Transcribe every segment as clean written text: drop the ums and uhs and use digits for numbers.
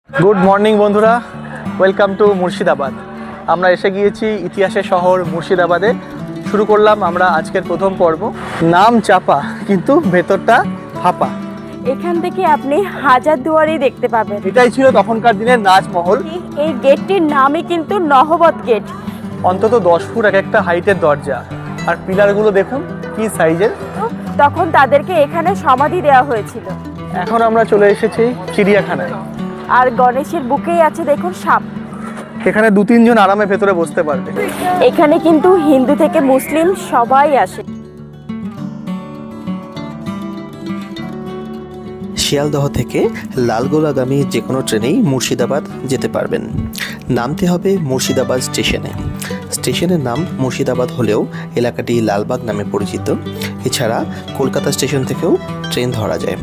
Good morning বন্ধুরা, welcome to Murshidabad. আমরা এসে গিয়েছি ইতিহাসের শহর মুর্শিদাবাদে। শুরু করলাম আমরা আজকের প্রথম পর্ব। নাম চাপা কিন্তু ভেতরটা ফাঁপা। এখান থেকে আপনি হাজারদুয়ারি দেখতে পাবেন। এটাই ছিল তখনকার দিনের নাচমহল। এই গেটটির নামই কিন্তু নহবত গেট। অন্তত 10 ফুট এক একটা হাইটের দরজা, আর পিলারগুলো দেখুন কি সাইজের। তখন তাদেরকে এখানে সমাধি দেওয়া হয়েছিল। এখন আমরা চলে এসেছি চিড়িয়াখানায়। আর গণেশের বুকেই আছে দেখুন সাপ। এখানে 2-3 জন আরামে ভেতরে বসতে পারবে। এখানে কিন্তু হিন্দু থেকে মুসলিম সবাই আসে। শিয়ালদহ থেকে লালগোলাগামী যে কোনো ট্রেনেই মুর্শিদাবাদ যেতে পারবেন। নামতে হবে মুর্শিদাবাদ স্টেশনে। স্টেশনের নাম মুর্শিদাবাদ হলেও এলাকাটি লালবাগ নামে পরিচিত। এছাড়া কলকাতা স্টেশন থেকেও ট্রেন ধরা যায়।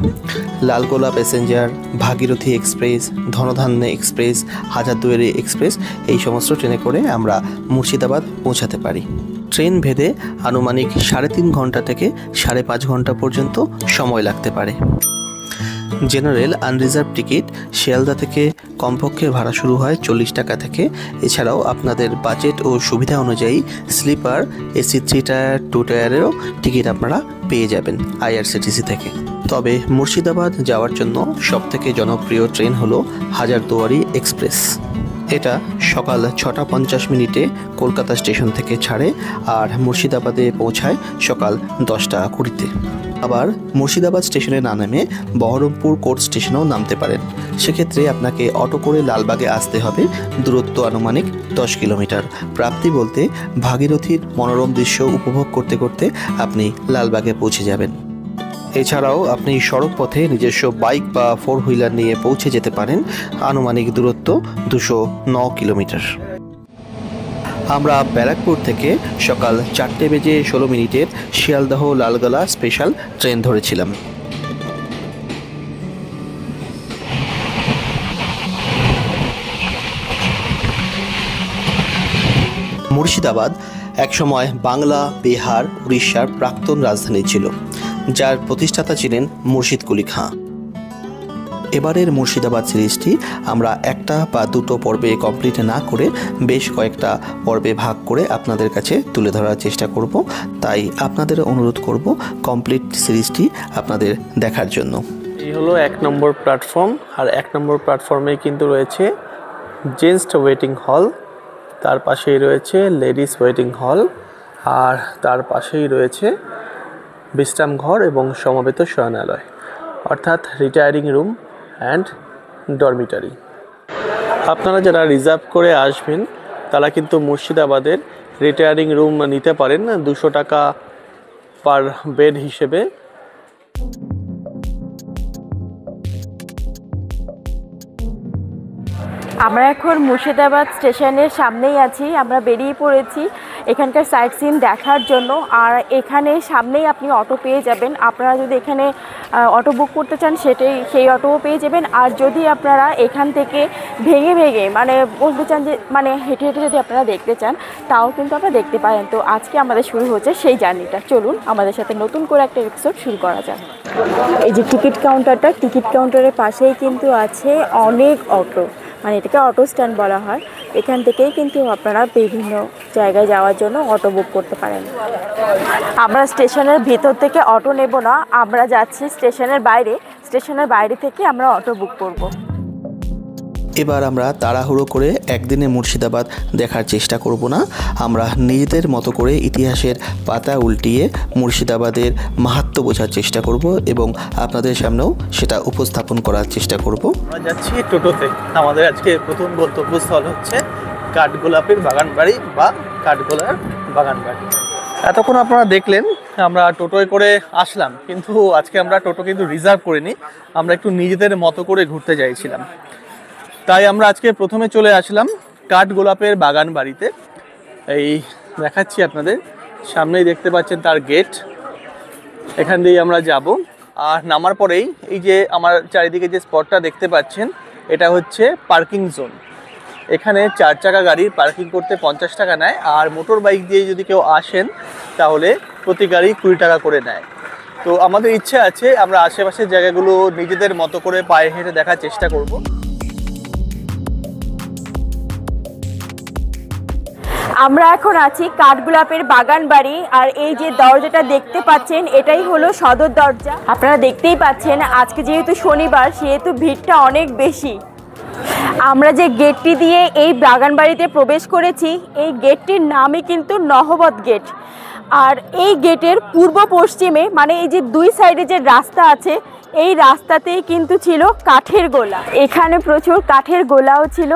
লালগোলা প্যাসেঞ্জার, ভাগীরথী এক্সপ্রেস, ধনধান্য এক্সপ্রেস, হাজারদুয়ারি এক্সপ্রেস এই সমস্ত ট্রেনে করে আমরা মুর্শিদাবাদ পৌঁছাতে পারি। ট্রেন ভেদে আনুমানিক 3.5 ঘন্টা থেকে 5.5 ঘন্টা পর্যন্ত সময় লাগতে পারে। জেনারেল আনরিজার্ভ টিকিট শিয়ালদা থেকে কমপক্ষে ভাড়া শুরু হয় 40 টাকা থেকে। এছাড়াও আপনাদের বাজেট ও সুবিধা অনুযায়ী স্লিপার, এসি 3 টায়ার, 2 টায়ারেরও টিকিট আপনারা পেয়ে যাবেন আইআরসিটিসি থেকে। তবে মুর্শিদাবাদ যাওয়ার জন্য সবথেকে জনপ্রিয় ট্রেন হলো হাজারদুয়ারি এক্সপ্রেস। এটা সকাল 6টা 50 কলকাতা স্টেশন থেকে ছাড়ে আর মুর্শিদাবাদে পৌঁছায় সকাল 10টা 20। আবার মুর্শিদাবাদ স্টেশনে না নেমে বহরমপুর কোর্ট স্টেশনেও নামতে পারেন। সেক্ষেত্রে আপনাকে অটো করে লালবাগে আসতে হবে। দূরত্ব আনুমানিক 10 কিলোমিটার। প্রাপ্তি বলতে ভাগীরথীর মনোরম দৃশ্য উপভোগ করতে করতে আপনি লালবাগে পৌঁছে যাবেন। এছাড়াও আপনি সড়ক পথে নিজস্ব বাইক বা 4 হুইলার নিয়ে পৌঁছে যেতে পারেন। আনুমানিক দূরত্ব 209 কিলোমিটার। আমরা ব্যারাকপুর থেকে সকাল 4:16 শিয়ালদহ লালগোলা স্পেশাল ট্রেন ধরেছিলাম। মুর্শিদাবাদ একসময় বাংলা, বিহার, উড়িষ্যার প্রাক্তন রাজধানী ছিল, যার প্রতিষ্ঠাতা ছিলেন মুর্শিদ কুলি খাঁ। এবারের মুর্শিদাবাদ সিরিজটি আমরা একটা বা দুটো পর্বে কমপ্লিট না করে বেশ কয়েকটা পর্বে ভাগ করে আপনাদের কাছে তুলে ধরার চেষ্টা করব। তাই আপনাদের অনুরোধ করব কমপ্লিট সিরিজটি আপনাদের দেখার জন্য। এই হলো 1 নম্বর প্ল্যাটফর্ম, আর 1 নম্বর প্ল্যাটফর্মে কিন্তু রয়েছে জেন্টস ওয়েটিং হল, তার পাশেই রয়েছে লেডিস ওয়েটিং হল, আর তার পাশেই রয়েছে বিশ্রাম ঘর এবং সমবেত শয়নালয়, অর্থাৎ রিটায়ারিং রুম অ্যান্ড ডরমিটারি। আপনারা যারা রিজার্ভ করে আসবেন তারা কিন্তু মুর্শিদাবাদের রিটায়ারিং রুম নিতে পারেন 200 টাকা পার বেড হিসেবে। আমরা এখন মুর্শিদাবাদ স্টেশনের সামনেই আছি। আমরা বেরিয়ে পড়েছি এখানকার সাইট সিন দেখার জন্য। আর এখানে সামনেই আপনি অটো পেয়ে যাবেন। আপনারা যদি এখানে অটো বুক করতে চান সেই অটোও পেয়ে যাবেন। আর যদি আপনারা এখান থেকে ভেঙে মানে বলতে চান যে মানে হেঁটে হেঁটে যদি আপনারা দেখতে চান তাও কিন্তু আপনারা দেখতে পারেন। তো আজকে আমাদের শুরু হচ্ছে সেই জার্নিটা। চলুন আমাদের সাথে নতুন করে একটা এপিসোড শুরু করা যাক। এই যে টিকিট কাউন্টারটা, টিকিট কাউন্টারের পাশেই কিন্তু আছে অনেক অটো, মানে এটাকে অটো স্ট্যান্ড বলা হয়। এখান থেকেই কিন্তু আপনারা বিভিন্ন জায়গায় যাওয়ার জন্য অটো বুক করতে পারেন। আমরা স্টেশনের ভিতর থেকে অটো নেব না, আমরা যাচ্ছি স্টেশনের বাইরে। স্টেশনের বাইরে থেকে আমরা অটো বুক করব। এবার আমরা তাড়াহুড়ো করে একদিনে মুর্শিদাবাদ দেখার চেষ্টা করব না। আমরা নিজেদের মতো করে ইতিহাসের পাতা উল্টিয়ে মুর্শিদাবাদের মাহাত্ম্য বোঝার চেষ্টা করব এবং আপনাদের সামনেও সেটা উপস্থাপন করার চেষ্টা করব। আমরা যাচ্ছি টোটোতে। আমাদের আজকে প্রথম গন্তব্যস্থল হচ্ছে কাঠগোলাপের বাগানবাড়ি বা কাঠগোলার বাগানবাড়ি। এতক্ষণ আপনারা দেখলেন আমরা টোটোয় করে আসলাম, কিন্তু আজকে আমরা টোটো কিন্তু রিজার্ভ করিনি। আমরা একটু নিজেদের মতো করে ঘুরতে চাইছিলাম, তাই আমরা আজকে প্রথমে চলে আসলাম কাঠগোলাপের বাগান বাড়িতে। এই দেখাচ্ছি আপনাদের, সামনেই দেখতে পাচ্ছেন তার গেট। এখান দিয়ে আমরা যাব। আর নামার পরেই এই যে আমার চারিদিকে যে স্পটটা দেখতে পাচ্ছেন, এটা হচ্ছে পার্কিং জোন। এখানে 4 চাকা গাড়ির পার্কিং করতে 50 টাকা নেয়, আর মোটর বাইক দিয়ে যদি কেউ আসেন তাহলে প্রতি গাড়ি 20 টাকা করে নেয়। তো আমাদের ইচ্ছে আছে আমরা আশেপাশের জায়গাগুলো নিজেদের মতো করে পায়ে হেঁটে দেখার চেষ্টা করব। আমরা এখন আছি কাঠগোলাপের বাগান বাড়ি, আর এই যে দরজাটা দেখতে পাচ্ছেন এটাই হলো সদর দরজা। আপনারা দেখতেই পাচ্ছেন আজকে যেহেতু শনিবার সেহেতু ভিড়টা অনেক বেশি। আমরা যে গেটটি দিয়ে এই বাগান বাড়িতে প্রবেশ করেছি এই গেটটির নামই কিন্তু নহবত গেট। আর এই গেটের পূর্ব পশ্চিমে মানে এই যে দুই সাইডে যে রাস্তা আছে এই রাস্তাতেই কিন্তু ছিল কাঠের গোলা। এখানে প্রচুর কাঠের গোলাও ছিল,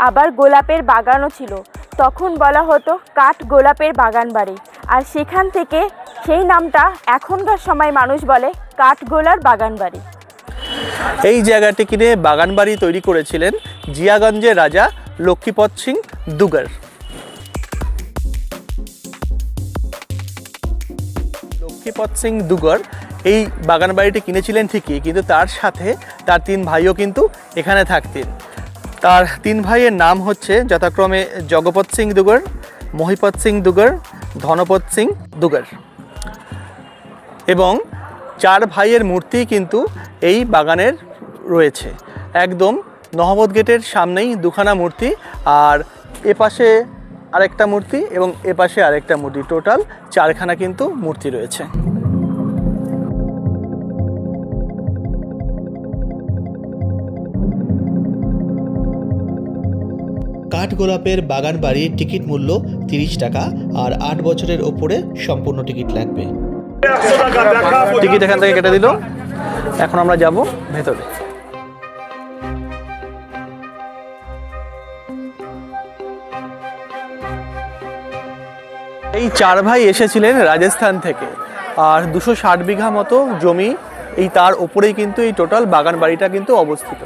আবার গোলাপের বাগানও ছিল। তখন বলা হতো কাঠ গোলাপের বাগান বাড়ি, আর সেখান থেকে সেই নামটা এখনকার সময় মানুষ বলে কাঠগোলার বাগান বাড়ি। এই জায়গাটি কিনে বাগান বাড়ি তৈরি করেছিলেন জিয়াগঞ্জের রাজা লক্ষ্মীপদ সিং দুগার। লক্ষ্মীপদ সিং দুগার এই বাগান বাড়িটি কিনেছিলেন ঠিকই, কিন্তু তার সাথে তার 3 ভাইও কিন্তু এখানে থাকতেন। তার 3 ভাইয়ের নাম হচ্ছে যথাক্রমে জগপত সিং দুগার, মহিপত সিং দুগার, ধনপত সিং দুগার। এবং 4 ভাইয়ের মূর্তি কিন্তু এই বাগানের রয়েছে। একদম নহবত গেটের সামনেই দুখানা মূর্তি, আর এপাশে আরেকটা মূর্তি এবং এপাশে আরেকটা মূর্তি, টোটাল 4খানা কিন্তু মূর্তি রয়েছে। কাঠগোলাপের বাগান বাড়ির টিকিট মূল্য 30 টাকা, আর 8 বছরের ওপরে সম্পূর্ণ টিকিট লাগবে। টিকিট এখান থেকে কেটে দিল। এখন আমরা যাব ভেতরে। এই 4 ভাই এসেছিলেন রাজস্থান থেকে, আর 260 বিঘা মতো জমি এই তার ওপরেই কিন্তু এই টোটাল বাগান বাড়িটা কিন্তু অবস্থিত।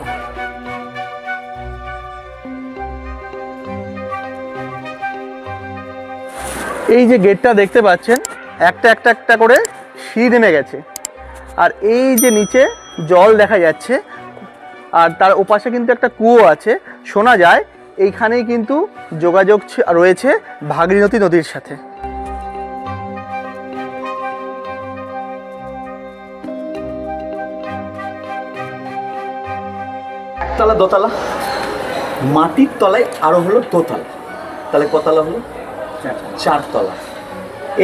এই যে গেটটা দেখতে পাচ্ছেন একটা একটা একটা করে সিঁড়ি নেমে গেছে, আর এই যে নিচে জল দেখা যাচ্ছে, আর তার ওপাশে কিন্তু একটা কুয়ো আছে। শোনা যায় এইখানেই কিন্তু যোগাযোগ রয়েছে ভাগীরথী নদীর সাথে। একতলা দোতলা, মাটির তলায় আরো হলো দোতলা, তাহলে কতলা হলো? 4 তলা।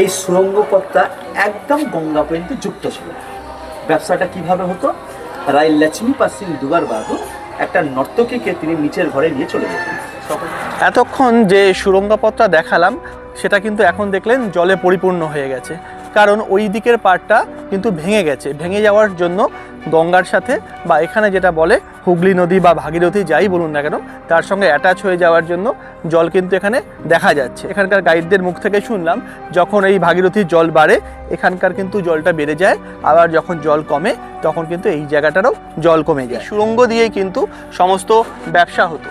এই সুড়ঙ্গ পথটা একদম গঙ্গা পর্যন্ত যুক্ত ছিল। ব্যবসাটা কিভাবে হতো? রায় লক্ষ্মীপদ সিং দুগার বাবু একটা নর্তকীকে তিনি নিচের ঘরে নিয়ে চলে যেতেন। এতক্ষণ যে সুড়ঙ্গ পথটা দেখালাম সেটা কিন্তু এখন দেখলেন জলে পরিপূর্ণ হয়ে গেছে, কারণ ওই দিকের পাড়টা কিন্তু ভেঙে গেছে। ভেঙে যাওয়ার জন্য গঙ্গার সাথে বা এখানে যেটা বলে হুগলি নদী বা ভাগীরথী যাই বলুন না কেন তার সঙ্গে অ্যাটাচ হয়ে যাওয়ার জন্য জল কিন্তু এখানে দেখা যাচ্ছে। এখানকার গাইডদের মুখ থেকে শুনলাম যখন এই ভাগীরথীর জল বাড়ে এখানকার কিন্তু জলটা বেড়ে যায়, আবার যখন জল কমে তখন কিন্তু এই জায়গাটারও জল কমে যায়। সুড়ঙ্গ দিয়েই কিন্তু সমস্ত ব্যবসা হতো।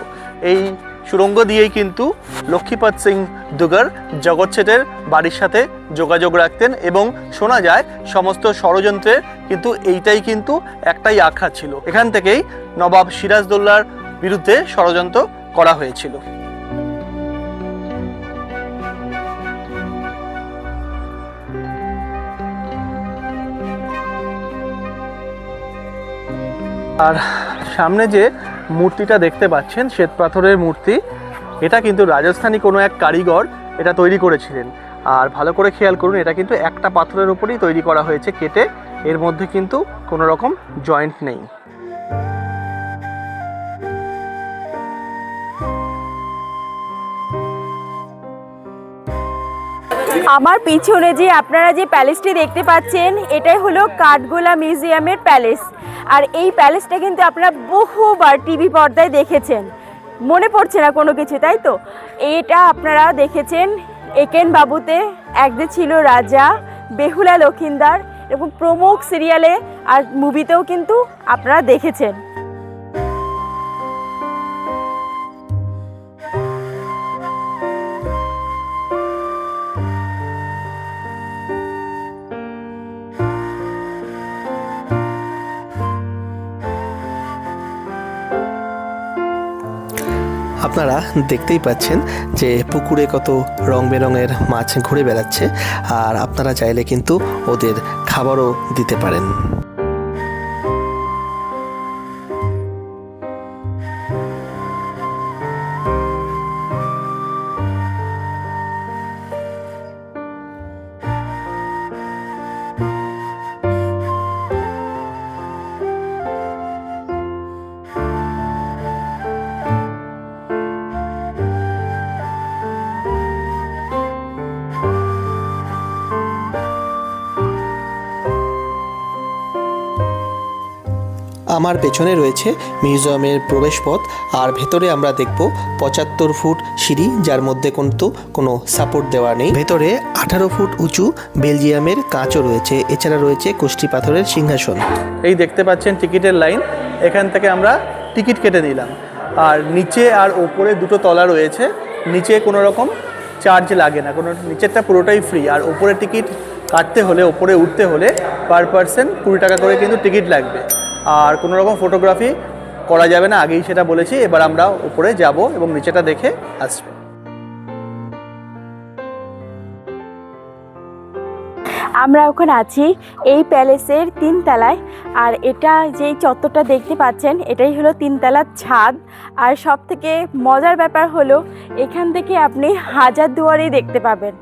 এই সুড়ঙ্গ দিয়েই কিন্তু লক্ষ্মীপদ সিং দুগার জগৎ শেঠের বাড়ির সাথে যোগাযোগ রাখতেন, এবং শোনা যায় সমস্ত ষড়যন্ত্রের কিন্তু এইটাই কিন্তু একটাই আখড়া ছিল। এখান থেকেই নবাব সিরাজদৌল্লার বিরুদ্ধে ষড়যন্ত্র করা হয়েছিল। আর সামনে যে মূর্তিটা দেখতে পাচ্ছেন শ্বেত পাথরের মূর্তি, এটা কিন্তু রাজস্থানী কোনো এক কারিগর এটা তৈরি করেছিলেন। আর ভালো করে খেয়াল করুন, এটা কিন্তু একটা পাথরের উপরেই তৈরি করা হয়েছে কেটে, এর মধ্যে কিন্তু কোনো রকম জয়েন্ট নেই। আমার পিছনে যে আপনারা যে প্যালেসটি দেখতে পাচ্ছেন এটাই হলো কাঠগোলা মিউজিয়ামের প্যালেস। আর এই প্যালেসটা কিন্তু আপনারা বহুবার টিভি পর্দায় দেখেছেন, মনে পড়ছে না কোনো কিছু, তাই তো? এটা আপনারা দেখেছেন একেন বাবুতে, একদিন ছিল রাজা, বেহুলা লক্ষিন্দর এবং প্রমুখ সিরিয়ালে আর মুভিতেও কিন্তু আপনারা দেখেছেন। আপনারা দেখতেই পাচ্ছেন যে পুকুরে কত রং বেরঙের মাছ ঘুরে বেড়াচ্ছে, আর আপনারা চাইলে কিন্তু ওদের খাবারও দিতে পারেন। আমার পেছনে রয়েছে মিউজিয়ামের প্রবেশপথ, আর ভেতরে আমরা দেখব 75 ফুট সিঁড়ি, যার মধ্যে কিন্তু কোনো সাপোর্ট দেওয়া নেই। ভেতরে 18 ফুট উঁচু বেলজিয়ামের কাঁচও রয়েছে, এছাড়া রয়েছে কুষ্টি পাথরের সিংহাসন। এই দেখতে পাচ্ছেন টিকিটের লাইন, এখান থেকে আমরা টিকিট কেটে নিলাম। আর নিচে আর ওপরে দুটো তলা রয়েছে, নিচে কোনো রকম চার্জ লাগে না, কোনো নিচেরটা পুরোটাই ফ্রি। আর ওপরে টিকিট কাটতে হলে, ওপরে উঠতে হলে পার পারসন 20 টাকা করে কিন্তু টিকিট লাগবে। আর কোনো রকম ফটোগ্রাফি করা যাবে না, আগেই সেটা বলেছি। এবার আমরা ওপরে যাব এবং নিচেটা দেখে আসবো। আমরা এখন আছি এই প্যালেসের 3 তলায়। আর এটা যেই চত্বরটা দেখতে পাচ্ছেন এটাই হলো 3 তলার ছাদ। আর সব থেকে মজার ব্যাপার হলো এখান থেকে আপনি হাজারদুয়ারি দেখতে পাবেন।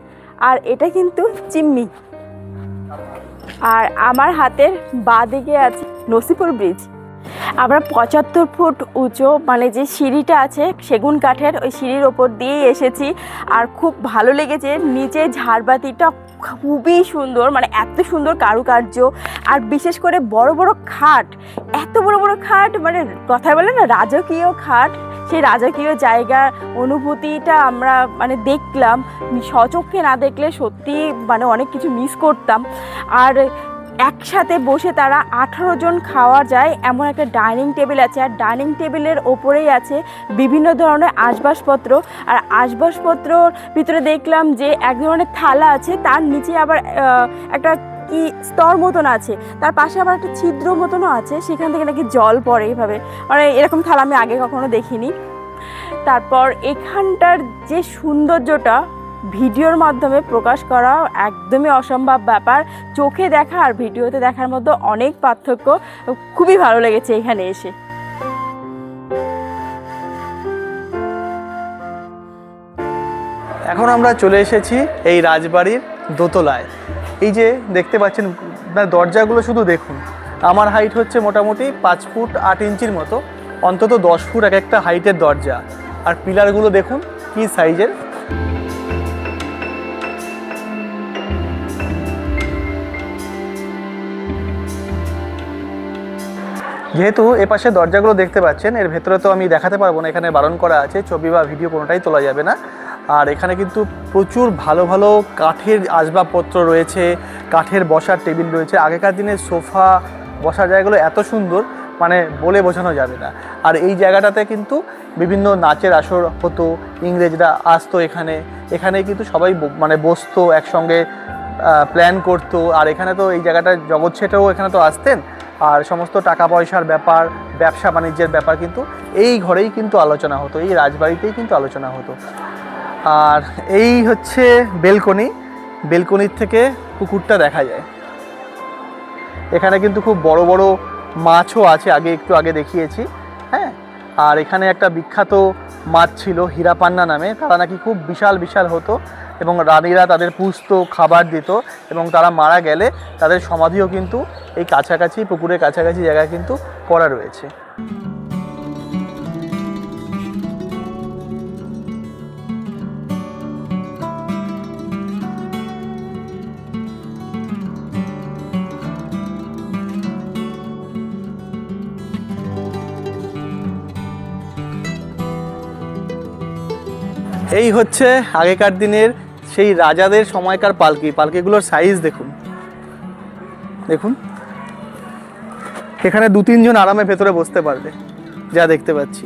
আর এটা কিন্তু চিমনি। আর আমার হাতের বাঁ দিকে আছে নসিপুর ব্রিজ। আমরা 75 ফুট উঁচু মানে যে সিঁড়িটা আছে সেগুন কাঠের, ওই সিঁড়ির ওপর দিয়েই এসেছি। আর খুব ভালো লেগেছে, নিচে ঝাড়বাতিটা খুবই সুন্দর, মানে এত সুন্দর কারুকার্য। আর বিশেষ করে বড় বড় খাট, এত বড় বড় খাট, মানে কথায় বলে না রাজকীয় খাট, সেই রাজকীয় জায়গার অনুভূতিটা আমরা মানে দেখলাম। স্বচক্ষে না দেখলে সত্যি মানে অনেক কিছু মিস করতাম। আর একসাথে বসে তারা 18 জন খাওয়া যায় এমন একটা ডাইনিং টেবিল আছে। আর ডাইনিং টেবিলের ওপরেই আছে বিভিন্ন ধরনের আসবাবপত্র। আর আসবাবপত্রর ভিতরে দেখলাম যে এক ধরনের থালা আছে, তার নিচে আবার একটা কি স্তর মতন আছে, তার পাশে আবার একটা ছিদ্র মতনও আছে, সেখান থেকে নাকি জল পড়ে এইভাবে। মানে এরকম থালা আমি আগে কখনো দেখিনি। তারপর এখানটার যে সৌন্দর্যটা ভিডিওর মাধ্যমে প্রকাশ করা একদমই অসম্ভব ব্যাপার। চোখে দেখা আর ভিডিওতে দেখার মধ্যে অনেক পার্থক্য। খুবই ভালো লেগেছে এখানে এসে। এখন আমরা চলে এসেছি এই রাজবাড়ির দোতলায়। এই যে দেখতে পাচ্ছেন দরজাগুলো শুধু দেখুন। আমার হাইট হচ্ছে মোটামুটি 5 ফুট 8 ইঞ্চির মতো, অন্তত 10 ফুট এক একটা হাইটের দরজা। আর পিলারগুলো দেখুন কি সাইজের। যেহেতু এপাশে দরজাগুলো দেখতে পাচ্ছেন, এর ভেতরে তো আমি দেখাতে পারবো না, এখানে বারণ করা আছে, ছবি বা ভিডিও কোনোটাই তোলা যাবে না। আর এখানে কিন্তু প্রচুর ভালো ভালো কাঠের আসবাবপত্র রয়েছে, কাঠের বসার টেবিল রয়েছে। আগেকার দিনের সোফা বসার জায়গাগুলো এত সুন্দর মানে বলে বোঝানো যাবে না। আর এই জায়গাটাতে কিন্তু বিভিন্ন নাচের আসর হতো, ইংরেজরা আসতো এখানে কিন্তু সবাই মানে বসতো একসঙ্গে, প্ল্যান করতো। আর এখানে তো এই জায়গাটা জগৎ ছেটেও এখানে তো আসতেন। আর সমস্ত টাকা পয়সার ব্যাপার, ব্যবসা বাণিজ্যের ব্যাপার কিন্তু এই ঘরেই কিন্তু আলোচনা হতো, এই রাজবাড়িতেই কিন্তু আলোচনা হতো। আর এই হচ্ছে বেলকনি, বেলকনির থেকে পুকুরটা দেখা যায়। এখানে কিন্তু খুব বড় বড় মাছও আছে, একটু আগে দেখিয়েছি। হ্যাঁ, আর এখানে একটা বিখ্যাত মাছ ছিল হীরাপান্না নামে, তারা নাকি খুব বিশাল বিশাল হতো এবং রানীরা তাদের পুষত, খাবার দিত এবং তারা মারা গেলে তাদের সমাধিও কিন্তু এই কাছাকাছি, পুকুরের কাছাকাছি জায়গায় কিন্তু করা রয়েছে। এই হচ্ছে আগেকার দিনের সেই রাজাদের সময়কার পালকিগুলোর সাইজ দেখুন। এখানে 2-3 জন আরামে ভেতরে বসতে পারবে, যা দেখতে পাচ্ছি।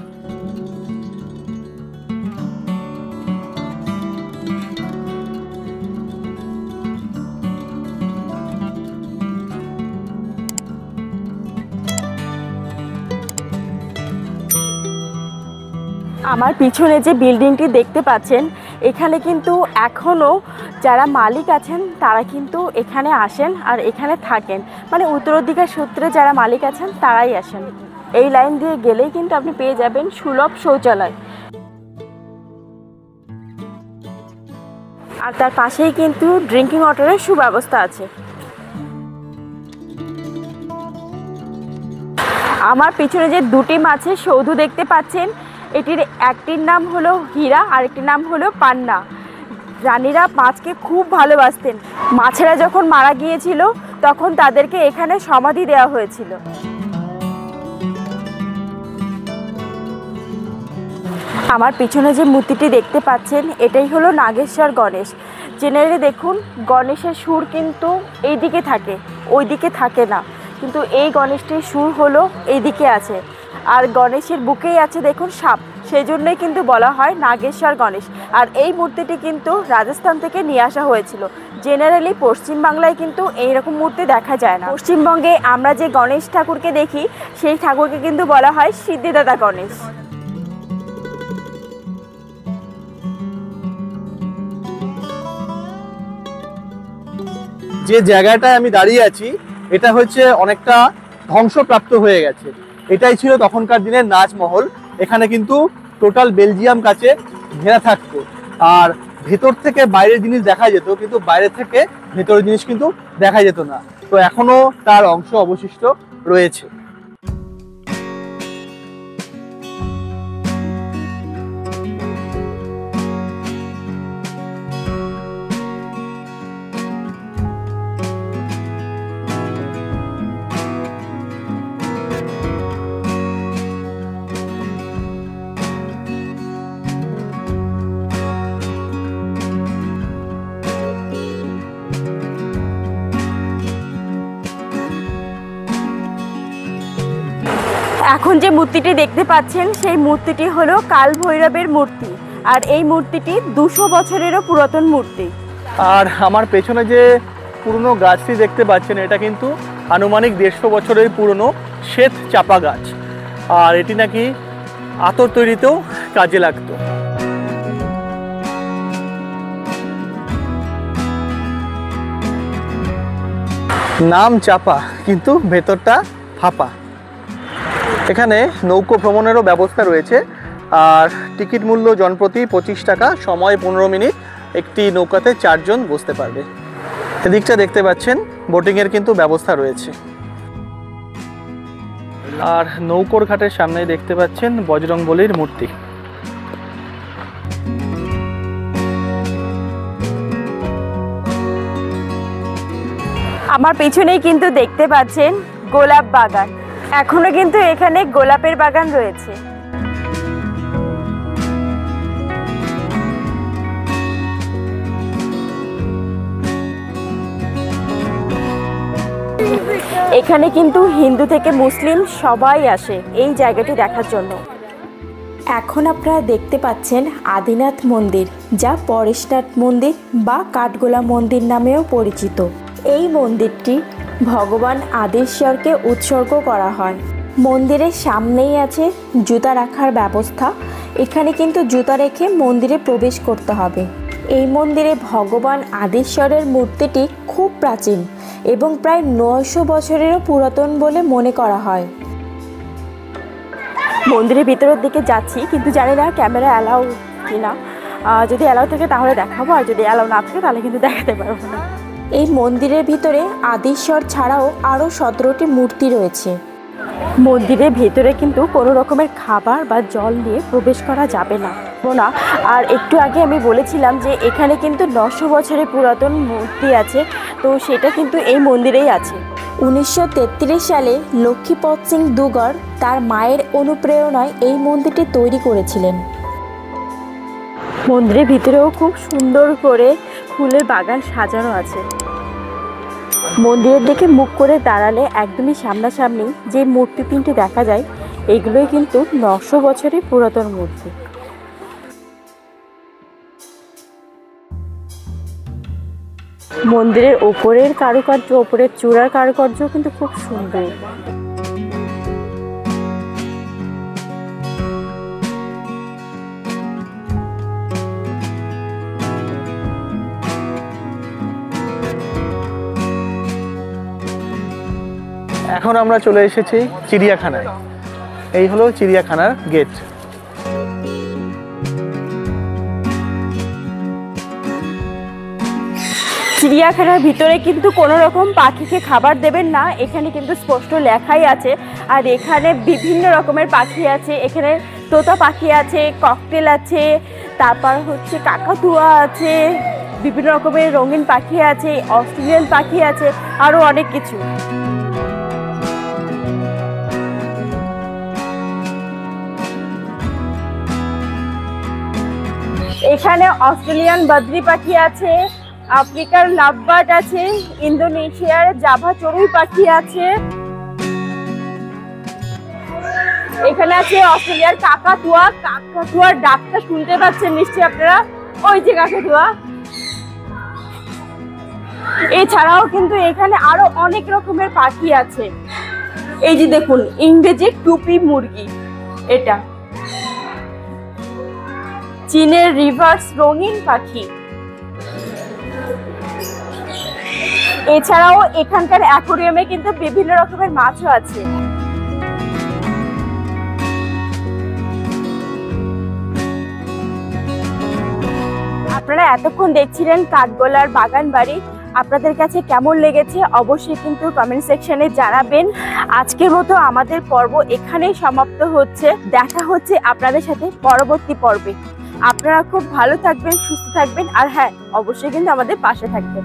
আমার পিছনে যে বিল্ডিংটি দেখতে পাচ্ছেন, এখানে কিন্তু এখনও যারা মালিক আছেন তারা কিন্তু এখানে আসেন আর এখানে থাকেন। মানে উত্তরাধিকার সূত্রে যারা মালিক আছেন তারাই আসেন। এই লাইন দিয়ে গেলেই কিন্তু আপনি পেয়ে যাবেন সুলভ শৌচালয়। আর তার পাশেই কিন্তু ড্রিঙ্কিং ওয়াটারের সুব্যবস্থা আছে। আমার পিছনে যে দুটি মাছের সৌধ দেখতে পাচ্ছেন, এটির একটির নাম হলো হীরা আর একটির নাম হলো পান্না। রানীরা মাছকে খুব ভালোবাসতেন। মাছেরা যখন মারা গিয়েছিল তখন তাদেরকে এখানে সমাধি দেওয়া হয়েছিল। আমার পিছনে যে মূর্তিটি দেখতে পাচ্ছেন এটাই হলো নাগেশ্বর গণেশ। জেনারেলি দেখুন গণেশের সুর কিন্তু এই দিকে থাকে, ওই দিকে থাকে না, কিন্তু এই গণেশটির সুর হলো এই দিকে আছে। আর গণেশের বুকেই আছে দেখুন সাপ, সেই জন্যই কিন্তু বলা হয় নাগেশ্বর গণেশ। আর এই মূর্তিটি কিন্তু রাজস্থান থেকে নিয়ে আসা হয়েছিল। জেনারেলি পশ্চিমবাংলায় কিন্তু এইরকম মূর্তি দেখা যায় না। পশ্চিমবঙ্গে আমরা যে গণেশ ঠাকুরকে দেখি সেই ঠাকুরকে কিন্তু বলা হয় সিদ্ধিদাতা গণেশ। যে জায়গাটায় আমি দাঁড়িয়ে আছি এটা হচ্ছে অনেকটা ধ্বংসপ্রাপ্ত হয়ে গেছে। এটাই ছিল তখনকার দিনের নাচমহল। এখানে কিন্তু টোটাল বেলজিয়াম কাছে ঘেরা থাকতো, আর ভেতর থেকে বাইরের জিনিস দেখা যেত, কিন্তু বাইরে থেকে ভেতরের জিনিস কিন্তু দেখা যেত না। তো এখনো তার অংশ অবশিষ্ট রয়েছে। এখন যে মূর্তিটি দেখতে পাচ্ছেন সেই মূর্তিটি হলো কাল ভৈরবের মূর্তি, আর এই মূর্তিটি 200 বছরেরও পুরাতন মূর্তি। আর আমার পেছনে যে পুরনো গাছটি দেখতে পাচ্ছেন এটা কিন্তু আনুমানিক 150 বছরের পুরনো শ্বেত চাপা গাছ, আর এটি নাকি আতর তৈরিতেও কাজে লাগতো। নাম চাপা কিন্তু ভেতরটা ফাঁপা। এখানে নৌকো ভ্রমণেরও ব্যবস্থা রয়েছে, আর টিকিট মূল্য জনপ্রতি 25 টাকা, সময় 15 মিনিট। একটি নৌকাতে 4 জন বসতে পারবে। এদিকটা দেখতে পাচ্ছেন বোটিংয়ের কিন্তু ব্যবস্থা রয়েছে। আর নৌকোর ঘাটের সামনে দেখতে পাচ্ছেন বজরংবলীর মূর্তি। আমার পেছনেই কিন্তু দেখতে পাচ্ছেন গোলাপ বাগান। এখনো কিন্তু এখানে গোলাপের বাগান রয়েছে। এখানে কিন্তু হিন্দু থেকে মুসলিম সবাই আসে এই জায়গাটি দেখার জন্য। এখন আপনারা দেখতে পাচ্ছেন আদিনাথ মন্দির, যা পরেশনাথ মন্দির বা কাঠগোলা মন্দির নামেও পরিচিত। এই মন্দিরটি ভগবান আদিশ্বরকে উৎসর্গ করা হয়। মন্দিরের সামনেই আছে জুতা রাখার ব্যবস্থা। এখানে কিন্তু জুতা রেখে মন্দিরে প্রবেশ করতে হবে। এই মন্দিরে ভগবান আদিশ্বরের মূর্তিটি খুব প্রাচীন এবং প্রায় 900 বছরেরও পুরাতন বলে মনে করা হয়। মন্দিরের ভিতরের দিকে যাচ্ছি, কিন্তু জানি না ক্যামেরা অ্যালাউ কিনা। যদি অ্যালাউ থাকে তাহলে দেখাবো, আর যদি অ্যালাউ না থাকে তাহলে কিন্তু দেখাতে পারবো না। এই মন্দিরের ভিতরে আদিশ্বর ছাড়াও আরও 17টি মূর্তি রয়েছে। মন্দিরের ভেতরে কিন্তু কোনো রকমের খাবার বা জল নিয়ে প্রবেশ করা যাবে না। আর একটু আগে আমি বলেছিলাম যে এখানে কিন্তু 900 বছরের পুরাতন মূর্তি আছে, তো সেটা কিন্তু এই মন্দিরেই আছে। 1933 সালে লক্ষ্মীপদ সিং দুগর তার মায়ের অনুপ্রেরণায় এই মন্দিরটি তৈরি করেছিলেন। মন্দিরের ভিতরেও খুব সুন্দর করে ফুলের বাগান সাজানো আছে। মন্দিরের দিকে মুখ করে দাঁড়ালে একদমই সামনাসামনি যে মূর্তি তিনটি দেখা যায়, এগুলোই কিন্তু 900 বছরের পুরাতন মূর্তি। মন্দিরের ওপরের কারুকার্য, ওপরের চূড়ার কারুকার্য কিন্তু খুব সুন্দর। এখন আমরা চলে এসেছি চিড়িয়াখানায়। এই হলো চিড়িয়াখানার গেট। চিড়িয়াখানার ভিতরে কিন্তু কোনো রকম পাখিকে খাবার দেবেন না, এখানে কিন্তু স্পষ্ট লেখাই আছে। আর এখানে বিভিন্ন রকমের পাখি আছে। এখানে তোতা পাখি আছে, ককটেল আছে, তারপর হচ্ছে কাকাতুয়া আছে, বিভিন্ন রকমের রঙিন পাখি আছে, অস্ট্রেলিয়ান পাখি আছে, আরও অনেক কিছু। এখানে অস্ট্রেলিয়ান বাদরি পাখি আছে, আফ্রিকার লাভবার্ড আছে, ইন্দোনেশিয়ার জাভা চড়ুই পাখি আছে, এখানে আছে অস্ট্রেলিয়ার কাকাতুয়া। কাকাতুয়ার ডাকটা শুনতে পাচ্ছেন নিশ্চয়ই আপনারা, ওই যে কাকাতুয়া। এছাড়াও কিন্তু এখানে আরো অনেক রকমের পাখি আছে। এই যে দেখুন, ইংরেজি টুপি মুরগি, এটা চীনের রিভার্স রঙিন পাখি। এছাড়াও এখানকার অ্যাকোরিয়ামে কিন্তু বিভিন্ন রকমের মাছও আছে। আপনারা এতক্ষণ দেখছিলেন কাঠগোলার বাগান বাড়ি। আপনাদের কাছে কেমন লেগেছে অবশ্যই কিন্তু কমেন্ট সেকশনে জানাবেন। আজকের মতো আমাদের পর্ব এখানেই সমাপ্ত হচ্ছে। দেখা হচ্ছে আপনাদের সাথে পরবর্তী পর্বে। আপনারা খুব ভালো থাকবেন, সুস্থ থাকবেন, আর হ্যাঁ, অবশ্যই কিন্তু আমাদের পাশে থাকবেন।